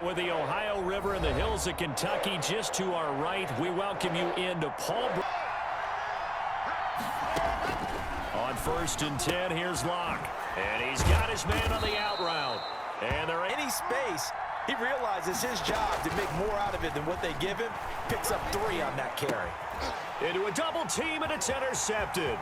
with the Ohio River and the hills of Kentucky just to our right, we welcome you into Paul. On 1st and 10, here's Locke. And he's got his man on the out route. And they're any space. He realizes his job to make more out of it than what they give him. Picks up 3 on that carry. Into a double team, and it's intercepted.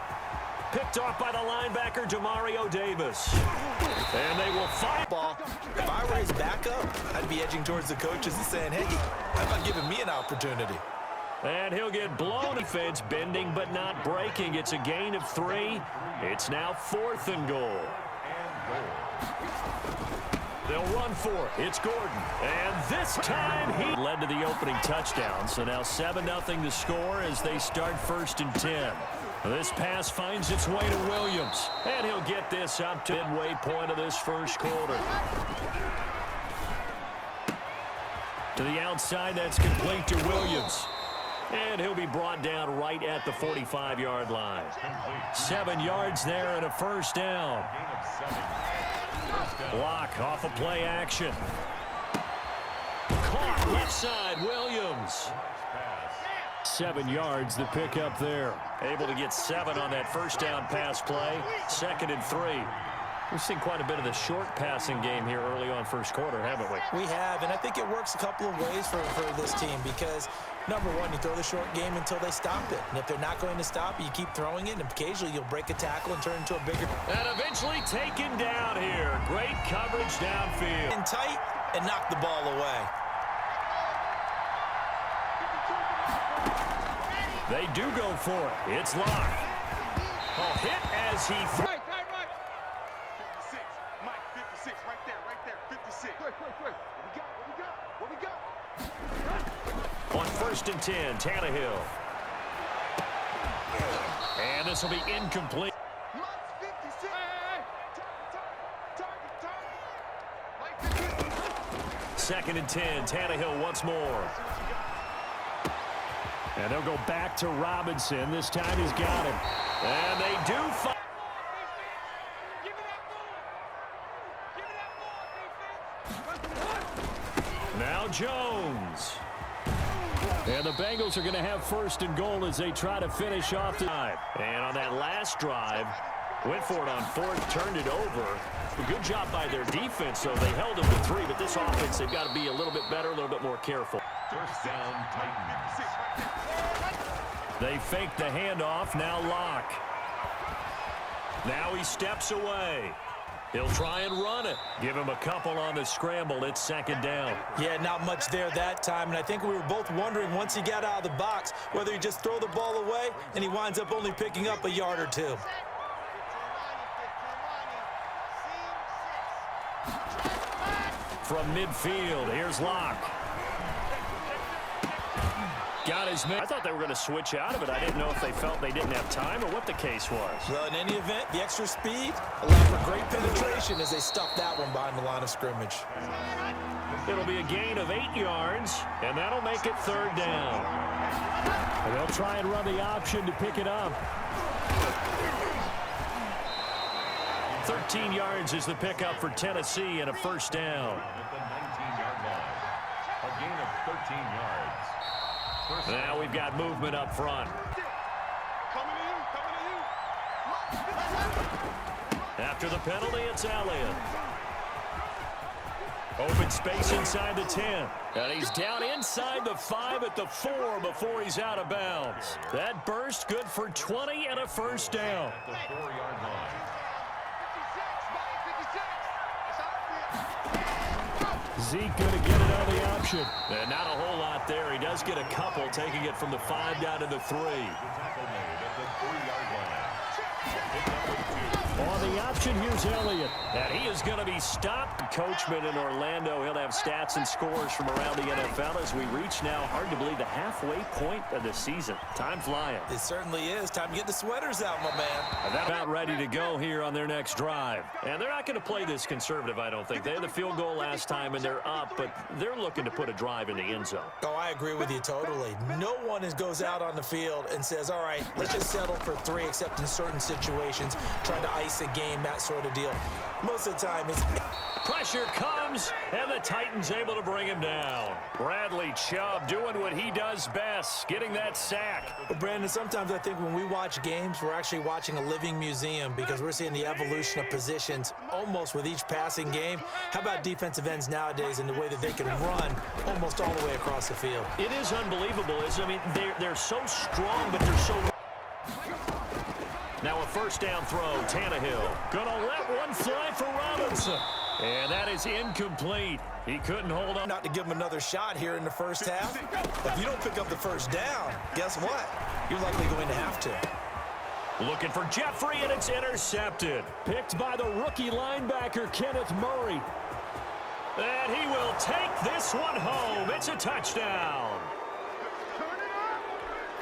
Picked off by the linebacker, Demario Davis. And they will fight. Ball. If I were his backup, I'd be edging towards the coaches and saying, hey, how about giving me an opportunity? And he'll get blown. Defense bending but not breaking. It's a gain of 3. It's now 4th and goal. They'll run for it. It's Gordon. And this time he led to the opening touchdown. So now 7-0 the score as they start 1st and 10. This pass finds its way to Williams. And he'll get this up to midway point of this first quarter. To the outside, that's complete to Williams. And he'll be brought down right at the 45-yard line. 7 yards there and a first down. Block off of play action. Caught left side, Williams. 7 yards, the pickup there. Able to get 7 on that first down pass play. 2nd and 3. We've seen quite a bit of the short passing game here early on first quarter, haven't we? We have, and I think it works a couple of ways for this team because, number one, you throw the short game until they stop it. And if they're not going to stop it, you keep throwing it, and occasionally you'll break a tackle and turn into a bigger. And eventually taken down here. Great coverage downfield. In tight and knock the ball away. They do go for it. It's Locke. Oh, hit as he... Right. 56. Mike, 56. Right there. 56. Quick. What we got? On 1st and 10, Tannehill. And this will be incomplete. Mike's 56. Target. Mike 2nd and 10, Tannehill once more. And they'll go back to Robinson. This time he's got him. And they do fight. Now Jones. And the Bengals are going to have 1st and goal as they try to finish off the drive. And on that last drive, went for it on 4th, turned it over. A good job by their defense, though. They held them to 3, but this offense, they've got to be a little bit better, a little bit more careful. First down, Titans. They fake the handoff. Now Locke. Now he steps away. He'll try and run it. Give him a couple on the scramble. It's 2nd down. Yeah, not much there that time. And I think we were both wondering once he got out of the box whether he just throw the ball away and he winds up only picking up a yard or 2. From midfield, here's Locke. Got his man. I thought they were going to switch out of it. I didn't know if they felt they didn't have time or what the case was. Well, in any event, the extra speed allowed for great penetration as they stuffed that one behind the line of scrimmage. It'll be a gain of 8 yards, and that'll make it 3rd down. And they'll try and run the option to pick it up. 13 yards is the pickup for Tennessee and a first down. At the 19-yard line. A gain of 13 yards. Now we've got movement up front. Coming to you. After the penalty, it's Elliott. Open space inside the 10. And he's down inside the 5 at the 4 before he's out of bounds. That burst good for 20 and a first down. At the 4-yard line. Zeke going to get it on the option. And not a whole lot there. He does get a couple, taking it from the 5 down to the 3. Tackle made at the 3-yard line. On the option, here's Elliott. And he is going to be stopped. Coachman in Orlando, he'll have stats and scores from around the NFL as we reach now, hard to believe, the halfway point of the season. Time flying. It certainly is. Time to get the sweaters out, my man. And they're about ready to go here on their next drive. And they're not going to play this conservative, I don't think. They had the field goal last time, and they're up, but they're looking to put a drive in the end zone. Oh, I agree with you totally. No one goes out on the field and says, all right, let's just settle for 3, except in certain situations, trying to ice a game game, that sort of deal. Most of the time, it's... Pressure comes, and the Titans able to bring him down. Bradley Chubb doing what he does best, getting that sack. But Brandon, sometimes I think when we watch games, we're actually watching a living museum because we're seeing the evolution of positions almost with each passing game. How about defensive ends nowadays and the way that they can run almost all the way across the field? It is unbelievable, isn't it? I mean, they're so strong, but they're so... Now a first down throw, Tannehill. Gonna let one fly for Robinson. And that is incomplete. He couldn't hold on. Not to give him another shot here in the first half. If you don't pick up the first down, guess what? You're likely going to have to. Looking for Jeffrey, and it's intercepted. Picked by the rookie linebacker, Kenneth Murray. And he will take this one home. It's a touchdown.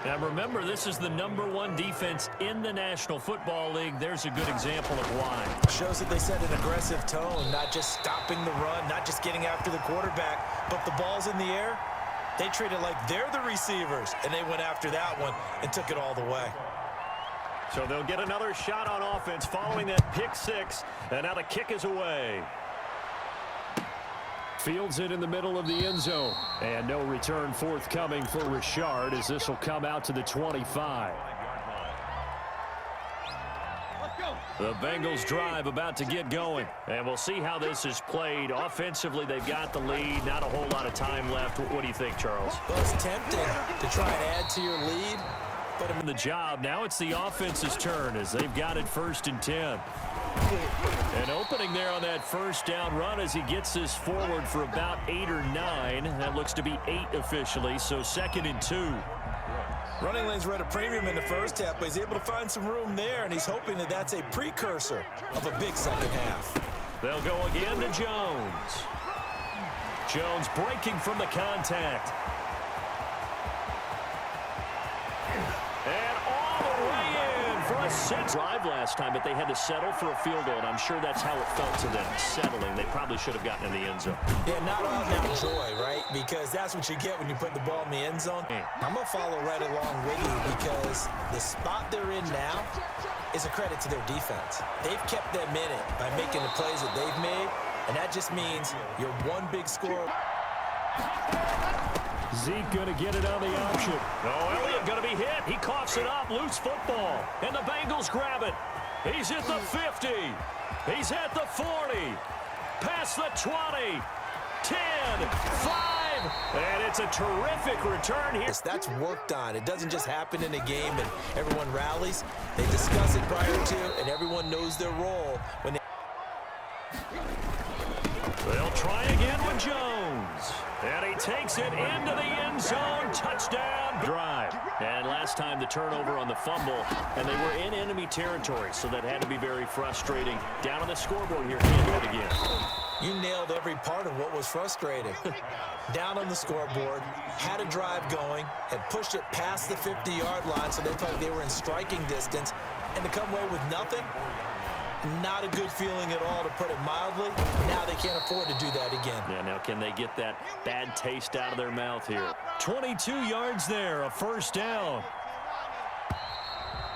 Now remember, this is the #1 defense in the National Football League. There's a good example of why. Shows that they set an aggressive tone, not just stopping the run, not just getting after the quarterback, but the ball's in the air. They treat it like they're the receivers, and they went after that one and took it all the way. So they'll get another shot on offense following that pick six, and now the kick is away. Fields it in the middle of the end zone. And no return forthcoming for Richard as this will come out to the 25. The Bengals drive about to get going. And we'll see how this is played. Offensively, they've got the lead. Not a whole lot of time left. What do you think, Charles? Well, it's tempting to try and add to your lead. But in the job, now it's the offense's turn as they've got it 1st and 10. An opening there on that first down run as he gets this forward for about 8 or 9. That looks to be 8 officially, so 2nd and 2. Running lanes were at a premium in the first half, but he's able to find some room there, and he's hoping that that's a precursor of a big second half. They'll go again to Jones. Jones breaking from the contact. And all the way in for a drive last time, but they had to settle for a field goal, and I'm sure that's how it felt to them, settling. They probably should have gotten in the end zone. Yeah, not all that joy, right? Because that's what you get when you put the ball in the end zone. I'm going to follow right along with you because the spot they're in now is a credit to their defense. They've kept them in it by making the plays that they've made, and that just means you're one big score. Zeke going to get it on the option. Oh, Elliott going to be hit. He coughs it up. Loose football. And the Bengals grab it. He's at the 50. He's at the 40. Past the 20. 10. 5. And it's a terrific return here. That's worked on. It doesn't just happen in a game and everyone rallies. They discuss it prior to, and everyone knows their role when they... They'll try again with Jones. And he takes it into the end zone. Touchdown drive. And last time the turnover on the fumble, and they were in enemy territory, so that had to be very frustrating. Down on the scoreboard here, can't do it again. You nailed every part of what was frustrating. Down on the scoreboard, had a drive going, had pushed it past the 50-yard line, so they felt like they were in striking distance, and to come away with nothing, not a good feeling at all, to put it mildly. Now they can't afford to do that again. Yeah, now can they get that bad taste out of their mouth here? 22 yards there, a first down.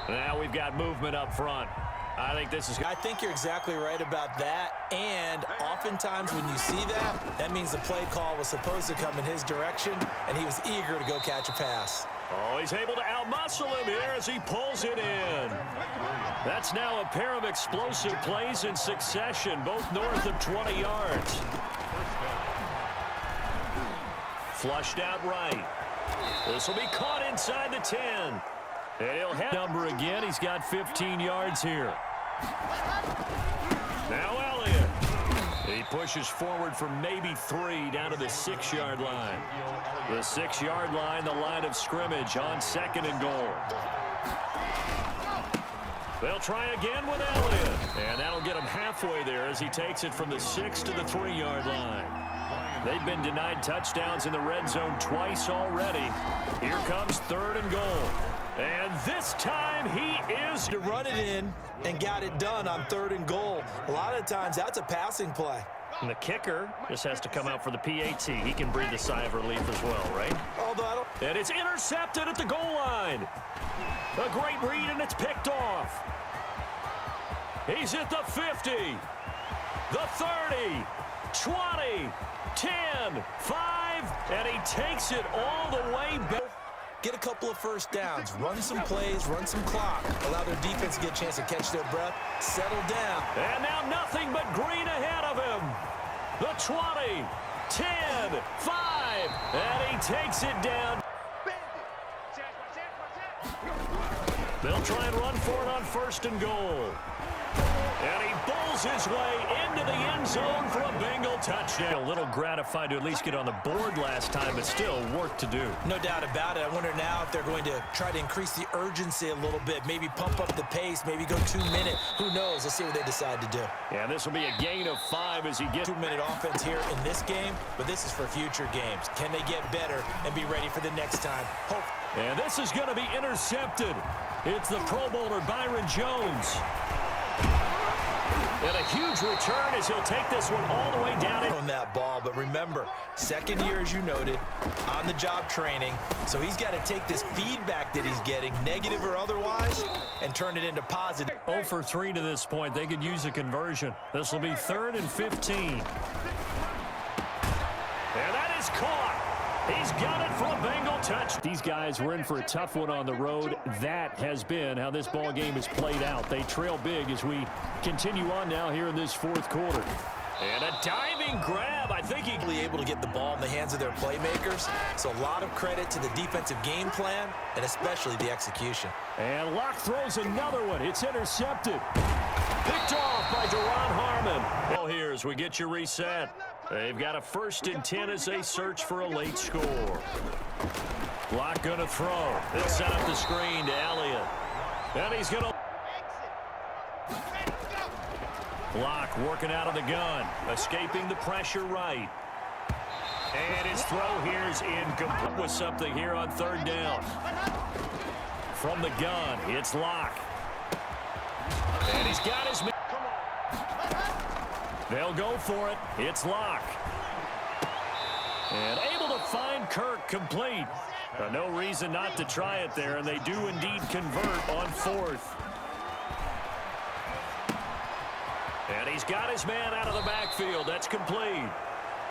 Now we've got movement up front. I think you're exactly right about that. And oftentimes when you see that, that means the play call was supposed to come in his direction, and he was eager to go catch a pass. Oh, he's able to outmuscle him here as he pulls it in. That's now a pair of explosive plays in succession, both north of 20 yards. Flushed out right. This will be caught inside the 10. And he'll have number again. He's got 15 yards here. Now Elliott. He pushes forward for maybe 3 down to the 6-yard line. The 6-yard line, the line of scrimmage on 2nd and goal. They'll try again with Elliott. And that'll get him halfway there as he takes it from the 6 to the 3-yard line. They've been denied touchdowns in the red zone twice already. Here comes 3rd and goal. And this time he is to run it in and got it done on 3rd and goal. A lot of times that's a passing play. And the kicker just has to come out for the PAT. He can breathe a sigh of relief as well, right? Although I don't... And it's intercepted at the goal line. A great read, and it's picked off. He's at the 50, the 30, 20, 10, 5, and he takes it all the way back. Get a couple of first downs, run some plays, run some clock, allow their defense to get a chance to catch their breath, settle down. And now nothing but green ahead of him. The 20, 10, 5, and he takes it down. They'll try and run for it on 1st and goal. And he bowls his way into the end zone for a Bengal touchdown. A little gratified to at least get on the board last time, but still work to do. No doubt about it. I wonder now if they're going to try to increase the urgency a little bit, maybe pump up the pace, maybe go 2-minute. Who knows? Let's see what they decide to do. Yeah, this will be a gain of 5 as he gets 2-minute offense here in this game, but this is for future games. Can they get better and be ready for the next time? Hope. And this is going to be intercepted. It's the Pro Bowler Byron Jones. And a huge return as he'll take this one all the way down. On that ball, but remember, second year, as you noted, on-the-job training. So he's got to take this feedback that he's getting, negative or otherwise, and turn it into positive. 0 for 3 to this point. They could use a conversion. This will be 3rd and 15. And that is caught. He's got it for a Bengal touch. These guys were in for a tough one on the road. That has been how this ball game is played out. They trail big as we continue on now here in this 4th quarter. And a diving grab. I think he's able to get the ball in the hands of their playmakers. So a lot of credit to the defensive game plan and especially the execution. And Locke throws another one. It's intercepted. Picked off by Duron Harmon. Well, here as we get you reset. They've got a 1st and 10 as they search for a late score. Locke going to throw. They'll set up the screen to Elliott. And he's going to... Locke working out of the gun. Escaping the pressure right. And his throw here is incomplete with something here on 3rd down. From the gun, it's Locke. And he's got his... They'll go for it. It's Locke. And able to find Kirk complete. No reason not to try it there, and they do indeed convert on 4th. And he's got his man out of the backfield. That's complete.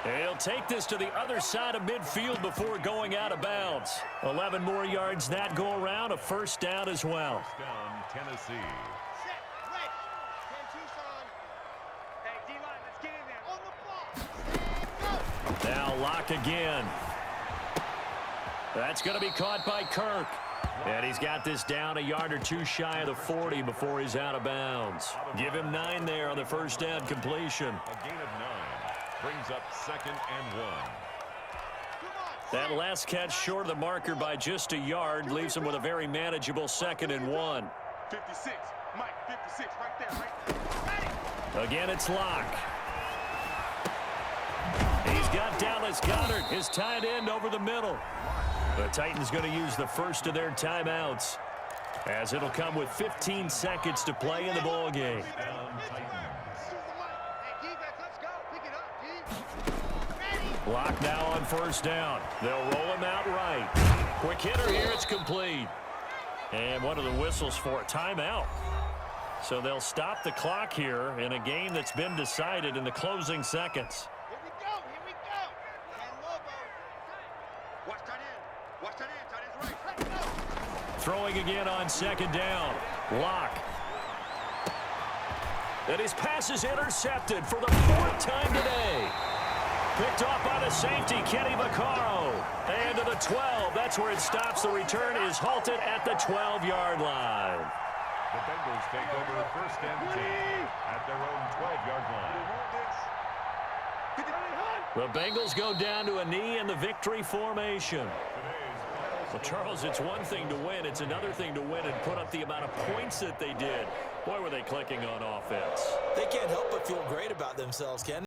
He'll take this to the other side of midfield before going out of bounds. 11 more yards that go around, a 1st down as well. First down, Tennessee. Now Locke again. That's going to be caught by Kirk. And he's got this down a yard or 2 shy of the 40 before he's out of bounds. Give him 9 there on the 1st down completion. A gain of 9 brings up 2nd and 1. That last catch short of the marker by just a yard leaves him with a very manageable 2nd and 1. 56, Mike, 56, right there, right there. Again, it's Locke. He's got Dallas Goedert, his tight end, over the middle. The Titans going to use the first of their timeouts, as it'll come with 15 seconds to play in the ball game. Locke now on 1st down. They'll roll him out right. Quick hitter here, it's complete. And what are the whistles for? Timeout. So they'll stop the clock here in a game that's been decided in the closing seconds. Here we go. Watch tight end. Watch tight end. Tight end's right. Throwing again on 2nd down. Locke. And his pass is intercepted for the 4th time today. Picked off by the safety, Kenny Vaccaro. And to the 12. That's where it stops. The return is halted at the 12-yard line. The Bengals take over 1st and 10 at their own 12-yard line. The Bengals go down to a knee in the victory formation. Well, Charles, it's one thing to win. It's another thing to win and put up the amount of points that they did. Boy, were they clicking on offense. They can't help but feel great about themselves, Ken.